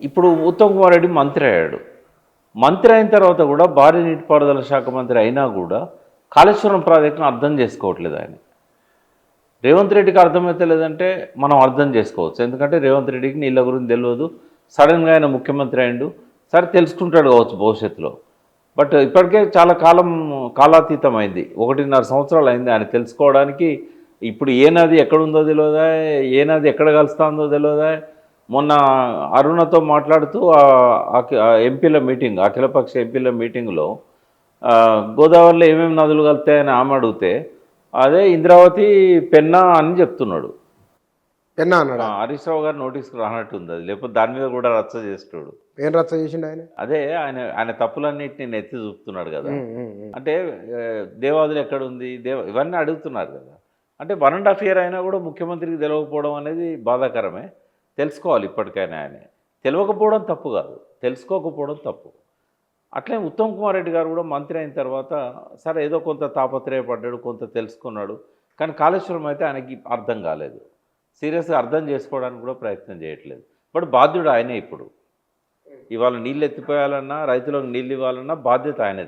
ఇప్పుడు ఉత్తమ్ కుమార్ రెడ్డి మంత్రి అయ్యాడు. మంత్రి అయిన తర్వాత కూడా భారీ నీటిపారుదల శాఖ మంత్రి అయినా కూడా కాళేశ్వరం ప్రాజెక్టును అర్థం చేసుకోవట్లేదు ఆయన. రేవంత్ రెడ్డికి అర్థమైతే లేదంటే మనం అర్థం చేసుకోవచ్చు. ఎందుకంటే రేవంత్ రెడ్డికి నీళ్ళ గురించి తెలియదు. సడన్గా ఆయన ముఖ్యమంత్రి అయిండు. సరే తెలుసుకుంటాడు కావచ్చు భవిష్యత్తులో. బట్ ఇప్పటికే చాలా కాలాతీతం అయింది. 1.5 సంవత్సరాలు అయింది ఆయన తెలుసుకోవడానికి. ఇప్పుడు ఏ నది ఎక్కడుందో తెలియదా, ఏ నది ఎక్కడ కలుస్తుందో తెలియదా. మొన్న అరుణతో మాట్లాడుతూ ఎంపీల మీటింగ్, అఖిలపక్ష ఎంపీల మీటింగ్లో గోదావరిలో ఏమేమి నదులు కలుతాయని ఆమె అడిగితే అదే ఇంద్రావతి పెన్నా అని చెప్తున్నాడు. పెన్నా అన్నాడా? హరీష్ రావు గారు నోటీస్కి రానట్టుంది అది, లేకపోతే దాని మీద కూడా రచ్చ చేస్తాడు. ఏం రచ్చ చేసిండు ఆయన? అదే ఆయన తప్పులన్నింటినీ ఎత్తి చూపుతున్నాడు కదా. ఉమ్, ఉమ్, ఉమ్. అంటే దేవాదులు ఎక్కడుంది, ఇవన్నీ అడుగుతున్నారు కదా. అంటే 1.5 year అయినా కూడా ముఖ్యమంత్రికి తెలియకపోవడం అనేది బాధాకరమే. తెలుసుకోవాలి ఇప్పటికైనా. ఆయన తెలియకపోవడం తప్పు కాదు, తెలుసుకోకపోవడం తప్పు. అట్లే ఉత్తమ్ కుమార్ రెడ్డి గారు కూడా మంత్రి అయిన తర్వాత సరే ఏదో కొంత తాపత్రయపడ్డాడు, కొంత తెలుసుకున్నాడు. కానీ కాళేశ్వరం అయితే ఆయనకి అర్థం కాలేదు. సీరియస్గా అర్థం చేసుకోవడానికి కూడా ప్రయత్నం చేయట్లేదు. బట్ బాధ్యుడు ఆయనే. ఇప్పుడు ఇవాళ నీళ్ళు ఎత్తిపోయాలన్నా, రైతులకు నీళ్ళు ఇవ్వాలన్నా బాధ్యత ఆయనది.